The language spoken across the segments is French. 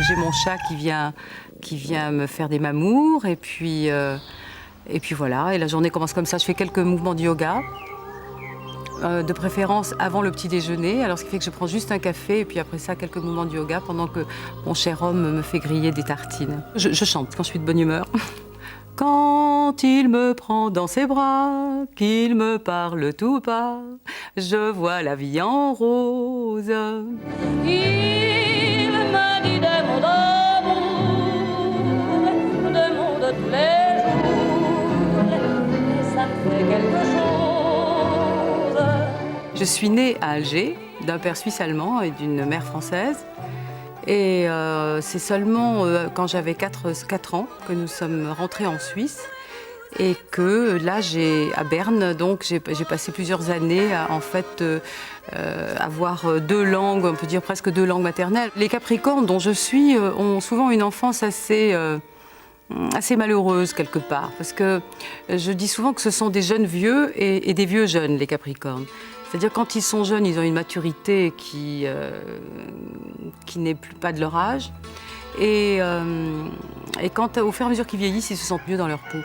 J'ai mon chat qui vient me faire des mamours et puis voilà. Et la journée commence comme ça. Je fais quelques mouvements de yoga, de préférence avant le petit déjeuner. Alors ce qui fait que je prends juste un café et puis après ça quelques mouvements de yoga pendant que mon cher homme me fait griller des tartines. Je chante quand je suis de bonne humeur. Quand il me prend dans ses bras, qu'il me parle tout bas, je vois la vie en rose. Il m'a dit des mots d'amour de tous les jours, et ça me fait quelque chose. Je suis née à Alger, d'un père suisse-allemand et d'une mère française. Et c'est seulement quand j'avais 4 ans que nous sommes rentrés en Suisse et que là, à Berne, donc j'ai passé plusieurs années à en fait avoir 2 langues, on peut dire presque 2 langues maternelles. Les Capricornes dont je suis ont souvent une enfance assez malheureuse quelque part, parce que je dis souvent que ce sont des jeunes vieux et des vieux jeunes, les Capricornes. C'est-à-dire quand ils sont jeunes, ils ont une maturité qui n'est plus pas de leur âge. Et quand, au fur et à mesure qu'ils vieillissent, ils se sentent mieux dans leur peau.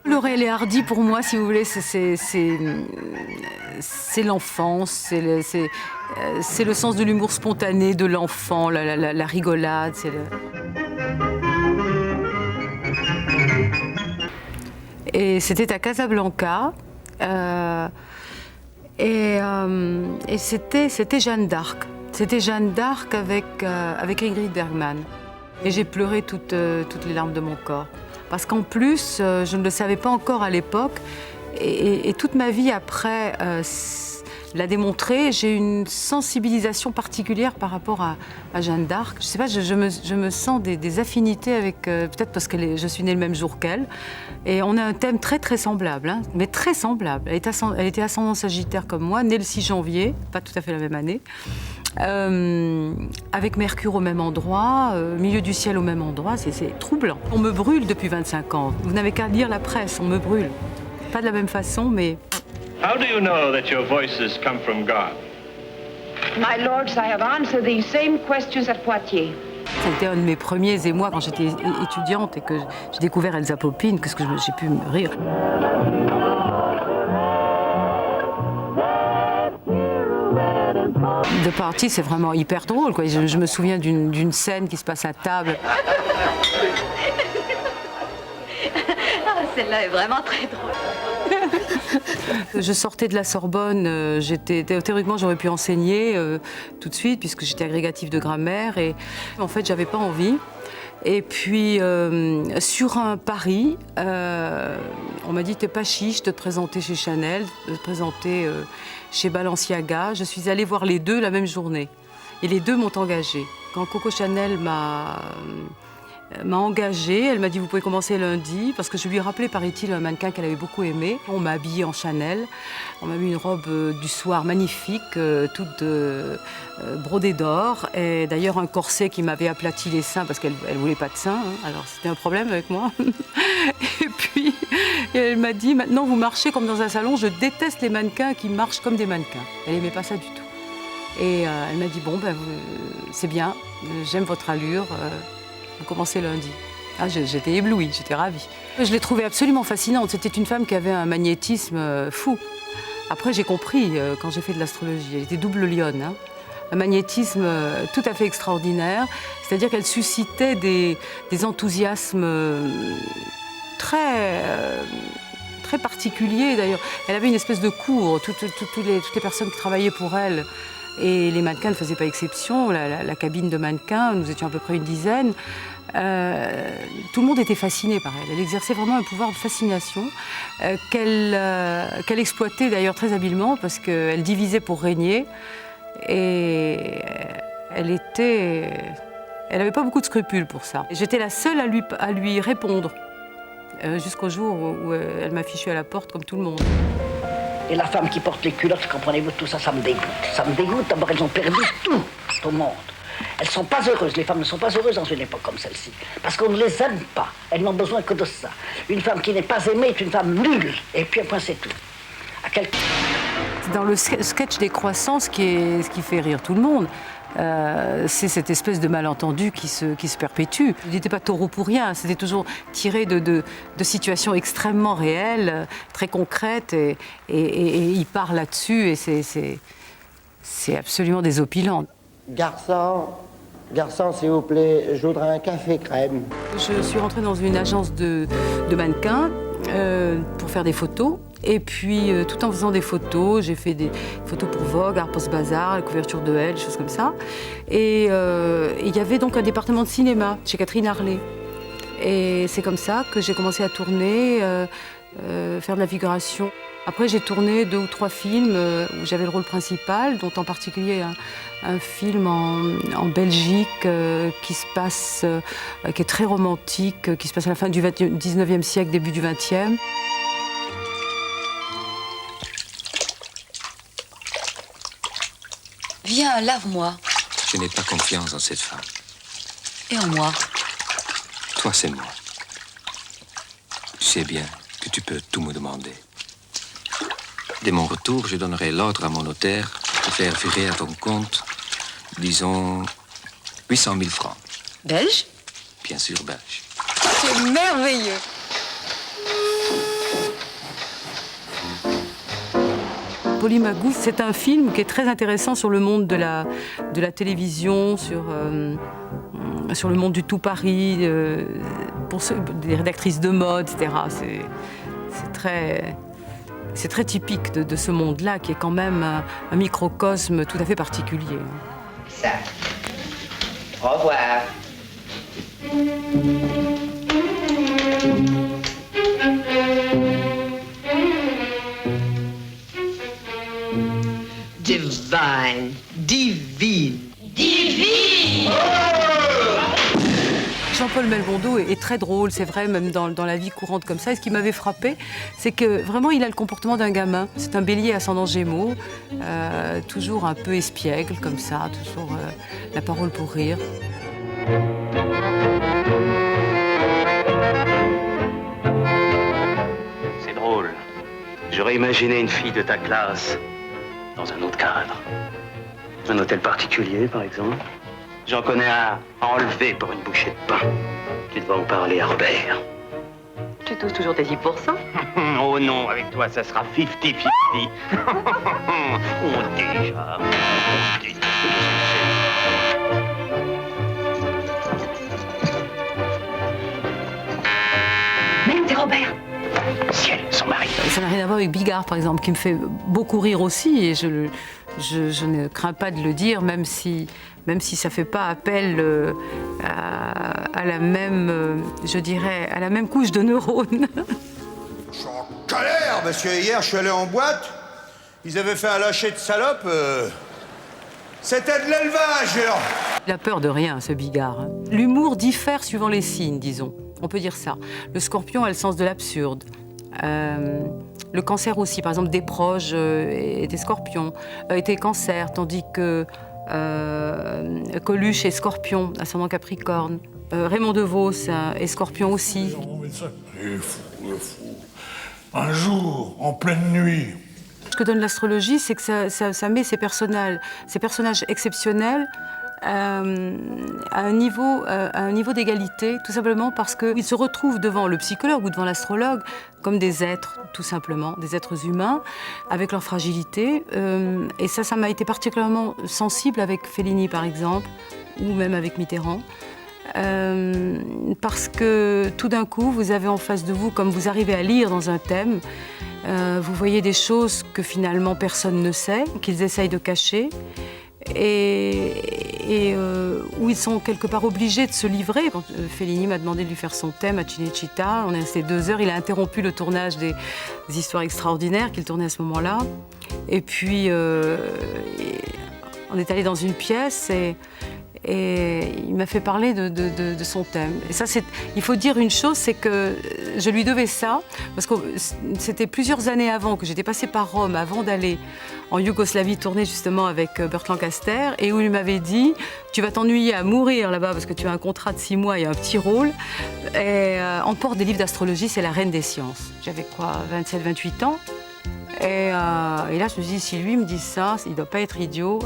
Laurel et Hardy, pour moi, si vous voulez, c'est l'enfance, c'est le sens de l'humour spontané de l'enfant, la rigolade. Et c'était à Casablanca. Et c'était Jeanne d'Arc. C'était Jeanne d'Arc avec Ingrid Bergman. Et j'ai pleuré toutes les larmes de mon corps. Parce qu'en plus, je ne le savais pas encore à l'époque. Et toute ma vie après l'a démontré. J'ai une sensibilisation particulière par rapport à Jeanne d'Arc. Je ne sais pas, je me sens des affinités avec... peut-être parce que je suis née le même jour qu'elle. Et on a un thème très très semblable, hein, mais très semblable. Elle était ascendant Sagittaire comme moi, née le 6 janvier, pas tout à fait la même année, avec Mercure au même endroit, milieu du ciel au même endroit, c'est troublant. On me brûle depuis 25 ans. Vous n'avez qu'à lire la presse, on me brûle. Pas de la même façon, mais... How do you know that your voices come from God? My lords, I have answered these same questions at Poitiers. C'était un de mes premiers émois quand j'étais étudiante et que j'ai découvert Elsa Popine, qu'est-ce que j'ai pu me rire. The Party, c'est vraiment hyper drôle, quoi. Je me souviens d'une scène qui se passe à table. Celle-là est vraiment très drôle. Je sortais de la Sorbonne, théoriquement j'aurais pu enseigner tout de suite puisque j'étais agrégative de grammaire et en fait j'avais pas envie. Et puis sur un pari, on m'a dit t'es pas chiche de te présenter chez Chanel, de te présenter chez Balenciaga. Je suis allée voir les deux la même journée et les deux m'ont engagée. Quand Coco Chanel m'a engagée, elle m'a dit vous pouvez commencer lundi parce que je lui ai rappelé paraît-il un mannequin qu'elle avait beaucoup aimé. On m'a habillée en Chanel, on m'a mis une robe du soir magnifique, toute brodée d'or et d'ailleurs un corset qui m'avait aplati les seins parce qu'elle voulait pas de seins, hein. Alors c'était un problème avec moi. Et puis elle m'a dit maintenant vous marchez comme dans un salon, je déteste les mannequins qui marchent comme des mannequins. Elle aimait pas ça du tout. Et elle m'a dit bon ben c'est bien, j'aime votre allure. Vous commencez lundi. Ah, j'étais éblouie, j'étais ravie. Je l'ai trouvée absolument fascinante. C'était une femme qui avait un magnétisme fou. Après, j'ai compris quand j'ai fait de l'astrologie. Elle était double lionne. Hein. Un magnétisme tout à fait extraordinaire. C'est-à-dire qu'elle suscitait des enthousiasmes très particuliers. D'ailleurs, elle avait une espèce de cour. Toutes les personnes qui travaillaient pour elle. Et les mannequins ne faisaient pas exception, la cabine de mannequins, nous étions à peu près une dizaine. Tout le monde était fasciné par elle. Elle exerçait vraiment un pouvoir de fascination qu'elle exploitait d'ailleurs très habilement parce qu'elle divisait pour régner. Et elle n'avait pas beaucoup de scrupules pour ça. J'étais la seule à lui répondre jusqu'au jour où elle m'a fichue à la porte comme tout le monde. Et la femme qui porte les culottes, comprenez-vous, tout ça, ça me dégoûte. Ça me dégoûte, d'abord elles ont perdu tout au monde. Elles ne sont pas heureuses, les femmes ne sont pas heureuses dans une époque comme celle-ci. Parce qu'on ne les aime pas, elles n'ont besoin que de ça. Une femme qui n'est pas aimée est une femme nulle, et puis un point c'est tout. Dans le sketch des croissants, ce qui fait rire tout le monde, c'est cette espèce de malentendu qui se perpétue. Il n'était pas taureau pour rien, c'était toujours tiré de situations extrêmement réelles, très concrètes, et il part là-dessus, et c'est absolument désopilant. Garçon, s'il vous plaît, je voudrais un café crème. Je suis rentrée dans une agence de mannequins pour faire des photos. Et puis, tout en faisant des photos, j'ai fait des photos pour Vogue, Harper's Bazaar, la couverture de Elle, des choses comme ça. Et il y avait donc un département de cinéma chez Catherine Harlé. Et c'est comme ça que j'ai commencé à tourner, faire de la figuration. Après, j'ai tourné 2 ou 3 films où j'avais le rôle principal, dont en particulier un film en Belgique qui se passe, qui est très romantique, qui se passe à la fin du 19e siècle, début du 20e. Viens, lave-moi. Je n'ai pas confiance en cette femme. Et en moi. Toi, c'est moi. Tu sais bien que tu peux tout me demander. Dès mon retour, je donnerai l'ordre à mon notaire de faire virer à ton compte, disons, 800 000 francs. Belge? Bien sûr, belge. C'est merveilleux. Polymagou, c'est un film qui est très intéressant sur le monde de la télévision, sur le monde du tout Paris, pour des rédactrices de mode, etc. C'est très typique de ce monde-là, qui est quand même un microcosme tout à fait particulier. Ça. Au revoir. Divine, divine. Divine! Jean-Paul Belmondo est très drôle, c'est vrai, même dans la vie courante comme ça. Et ce qui m'avait frappé, c'est que vraiment, il a le comportement d'un gamin. C'est un bélier ascendant Gémeaux, toujours un peu espiègle, comme ça, toujours la parole pour rire. C'est drôle. J'aurais imaginé une fille de ta classe dans un autre cadre. Un hôtel particulier, par exemple. J'en connais un à enlever pour une bouchée de pain. Tu devrais en parler à Robert. Tu touches toujours tes 10%? Oh non, avec toi, ça sera 50-50. Oh, déjà. Même c'est Robert. Ciel, son mari. Ça n'a rien à voir avec Bigard, par exemple, qui me fait beaucoup rire aussi, et je ne crains pas de le dire, même si ça ne fait pas appel à la même, je dirais, à la même couche de neurones. Je suis en galère, monsieur. Hier, je suis allé en boîte. Ils avaient fait un lâcher de salope. C'était de l'élevage. Il a peur de rien, ce Bigard. Hein. L'humour diffère suivant les signes, disons. On peut dire ça. Le Scorpion a le sens de l'absurde. Le Cancer aussi, par exemple, des proches étaient Scorpions, étaient Cancer, tandis que Coluche est Scorpion, ascendant Capricorne. Raymond DeVos est Scorpion aussi. Le fou. Un jour, en pleine nuit. Ce que donne l'astrologie, c'est que ça met ces personnages exceptionnels à un niveau d'égalité, tout simplement parce qu'ils se retrouvent devant le psychologue ou devant l'astrologue comme des êtres, tout simplement, des êtres humains, avec leur fragilité. Et ça m'a été particulièrement sensible avec Fellini, par exemple, ou même avec Mitterrand. Parce que tout d'un coup, vous avez en face de vous, comme vous arrivez à lire dans un thème, vous voyez des choses que finalement personne ne sait, qu'ils essayent de cacher, et où ils sont quelque part obligés de se livrer. Quand Fellini m'a demandé de lui faire son thème à Cinecittà, on est resté 2 heures, il a interrompu le tournage des histoires extraordinaires qu'il tournait à ce moment-là. Et puis, on est allé dans une pièce et il m'a fait parler de son thème. Et ça, il faut dire une chose, c'est que je lui devais ça, parce que c'était plusieurs années avant que j'étais passée par Rome, avant d'aller en Yougoslavie tourner justement avec Burt Lancaster, et où il m'avait dit « Tu vas t'ennuyer à mourir là-bas parce que tu as un contrat de 6 mois et un petit rôle, et emporte des livres d'astrologie, c'est la reine des sciences. » J'avais quoi, 27, 28 ans. Et là, je me dis, si lui me dit ça, il ne doit pas être idiot.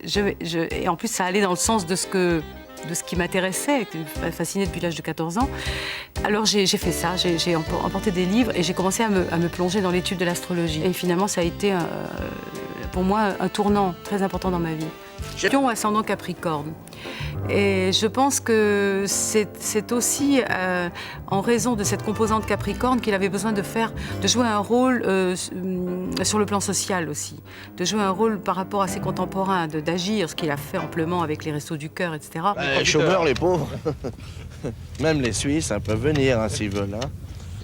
Et en plus, ça allait dans le sens de ce qui m'intéressait, qui me fascinait depuis l'âge de 14 ans. Alors j'ai fait ça, j'ai emporté des livres et j'ai commencé à me plonger dans l'étude de l'astrologie. Et finalement, ça a été pour moi un tournant très important dans ma vie. Pion ascendant Capricorne. Et je pense que c'est aussi en raison de cette composante Capricorne qu'il avait besoin de jouer un rôle sur le plan social aussi, de jouer un rôle par rapport à ses contemporains, d'agir, ce qu'il a fait amplement avec les Restos du Cœur, etc. Les chômeurs, les pauvres, même les Suisses, hein, peuvent venir s'ils veulent. Hein.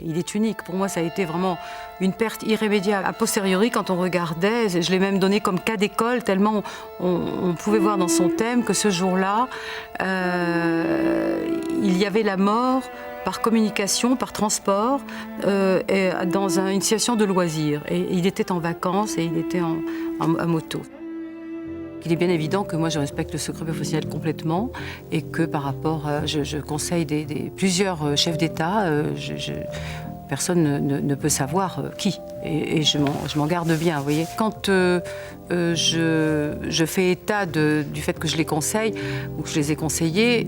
Il est unique. Pour moi, ça a été vraiment une perte irrémédiable. A posteriori, quand on regardait, je l'ai même donné comme cas d'école, tellement on pouvait voir dans son thème que ce jour-là, il y avait la mort par communication, par transport, et dans une situation de loisir. Et il était en vacances et il était en moto. Il est bien évident que moi je respecte le secret professionnel complètement et que par rapport, je conseille plusieurs chefs d'État, personne ne peut savoir qui. Et je m'en garde bien, vous voyez. Quand je fais état du fait que je les conseille, ou que je les ai conseillés,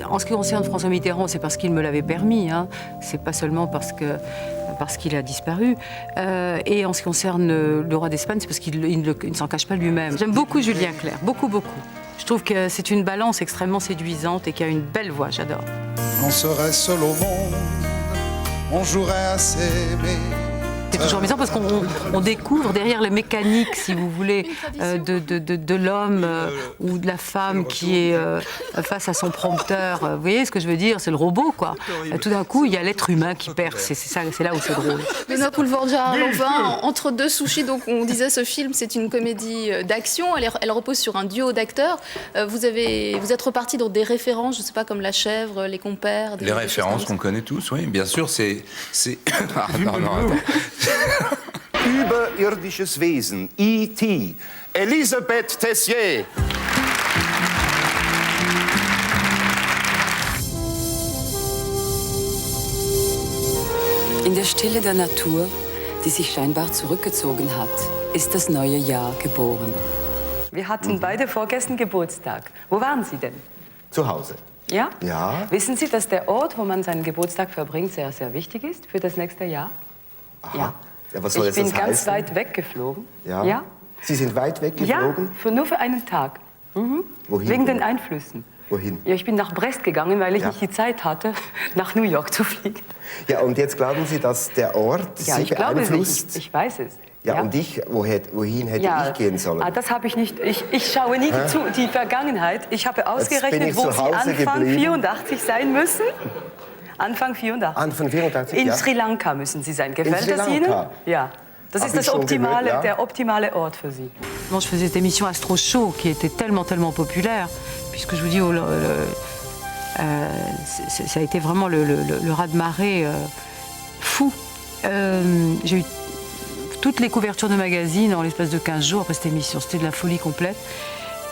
en ce qui concerne François Mitterrand, c'est parce qu'il me l'avait permis, hein. C'est pas seulement parce qu'il a disparu. Et en ce qui concerne le roi d'Espagne, c'est parce qu'il ne s'en cache pas lui-même. J'aime beaucoup Julien Clerc, beaucoup, beaucoup. Je trouve que c'est une balance extrêmement séduisante et qu'il a une belle voix, j'adore. On serait seul au monde, on jouerait à s'aimer. C'est toujours amusant parce qu'on découvre derrière les mécaniques, si vous voulez, de l'homme ou de la femme qui est face à son prompteur. Vous voyez ce que je veux dire? C'est le robot, quoi. Tout d'un coup, il y a l'être humain qui perce. C'est là où c'est drôle. Benoît Poulvordja-Lanvin, entre deux sushis, donc on disait ce film, c'est une comédie d'action. Elle repose sur un duo d'acteurs. Vous êtes reparti dans des références, je ne sais pas, comme La Chèvre, Les Compères. Les références qu'on connaît tous, oui, bien sûr. C'est... Ah, non, attends. Überirdisches Wesen, E.T. Elisabeth Tessier. In der Stille der Natur, die sich scheinbar zurückgezogen hat, ist das neue Jahr geboren. Wir hatten beide vorgestern Geburtstag. Wo waren Sie denn? Zu Hause. Ja? Ja. Wissen Sie, dass der Ort, wo man seinen Geburtstag verbringt, sehr, sehr wichtig ist für das nächste Jahr? Aha. Ja. Ja, was soll Ich bin das ganz heißen? weit weggeflogen. Ja. Ja? Sie sind weit weggeflogen? Ja, nur für einen Tag. Mhm. Wohin? Wegen den Einflüssen. Wohin? Ja, ich bin nach Brest gegangen, weil ich nicht die Zeit hatte, nach New York zu fliegen. Ja, und jetzt glauben Sie, dass der Ort Ja, Sie ich glaube beeinflusst? es. Ich weiß es. Ja, und ich, wohin hätte ich gehen sollen? Das habe ich nicht. Ich schaue nie die Vergangenheit. Ich habe ausgerechnet, ich wo zu Sie Hause Anfang geblieben. 84 sein müssen. Anfang 84. Anfang 84, In ja. Sri Lanka müssen Sie sein. Gefällt Sri es Ihnen? Lanka? Ja. Das ist Hab ich schon gehört, ja. der optimale Ort für Sie. Je faisais cette émission Astro Show qui était tellement populaire, puisque je vous dis, ça a été vraiment le raz-de-marée fou. J'ai eu toutes les couvertures de magazines en l'espace de 15 jours après cette émission. C'était de la folie complète.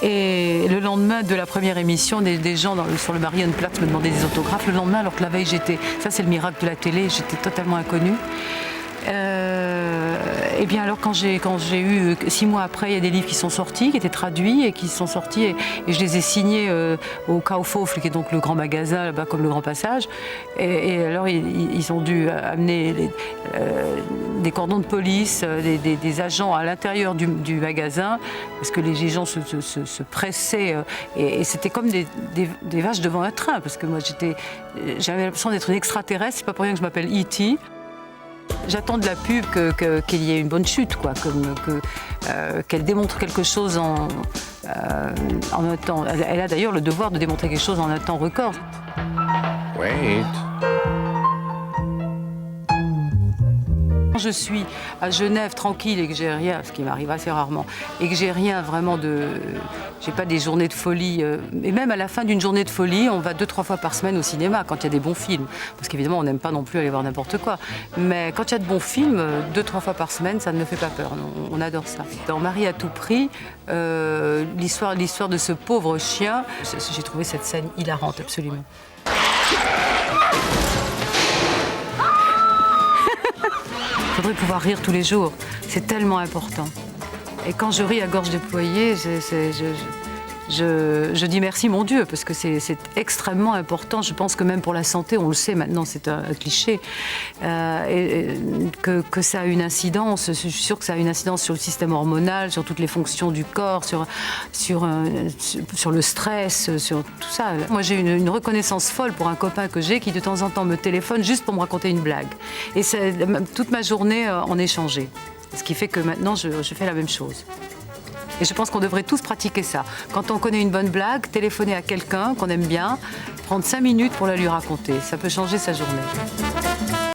Et le lendemain de la première émission, des gens sur le Marienplatz me demandaient des autographes. Le lendemain, alors que la veille, ça c'est le miracle de la télé, j'étais totalement inconnue. Et bien alors quand j'ai eu 6 mois après, il y a des livres qui sont sortis, qui étaient traduits et qui sont sortis et je les ai signés au Kaufhof, qui est donc le grand magasin là-bas comme le Grand Passage. Et alors ils ont dû amener des cordons de police, des agents à l'intérieur du magasin parce que les gens se pressaient et c'était comme des vaches devant un train parce que moi j'avais l'impression d'être une extraterrestre. C'est pas pour rien que je m'appelle E.T. J'attends de la pub qu'il y ait une bonne chute, quoi, qu'elle démontre quelque chose en un temps. Elle a d'ailleurs le devoir de démontrer quelque chose en un temps record. Wait. Quand je suis à Genève tranquille et que j'ai rien, ce qui m'arrive assez rarement, et que j'ai rien vraiment j'ai pas des journées de folie, et même à la fin d'une journée de folie, on va 2-3 fois par semaine au cinéma quand il y a des bons films, parce qu'évidemment on n'aime pas non plus aller voir n'importe quoi, mais quand il y a de bons films, 2-3 fois par semaine, ça ne me fait pas peur, on adore ça. Dans Marie à tout prix, l'histoire de ce pauvre chien, j'ai trouvé cette scène hilarante absolument. devrait pouvoir rire tous les jours. C'est tellement important. Et quand je ris à gorge déployée, je dis merci mon Dieu, parce que c'est extrêmement important. Je pense que même pour la santé, on le sait maintenant, c'est un cliché, que ça a une incidence. Je suis sûre que ça a une incidence sur le système hormonal, sur toutes les fonctions du corps, sur le stress, sur tout ça. Moi, j'ai une reconnaissance folle pour un copain que j'ai qui, de temps en temps, me téléphone juste pour me raconter une blague. Et toute ma journée en échangeait. Ce qui fait que maintenant, je fais la même chose. Et je pense qu'on devrait tous pratiquer ça. Quand on connaît une bonne blague, téléphoner à quelqu'un qu'on aime bien, prendre 5 minutes pour la lui raconter. Ça peut changer sa journée.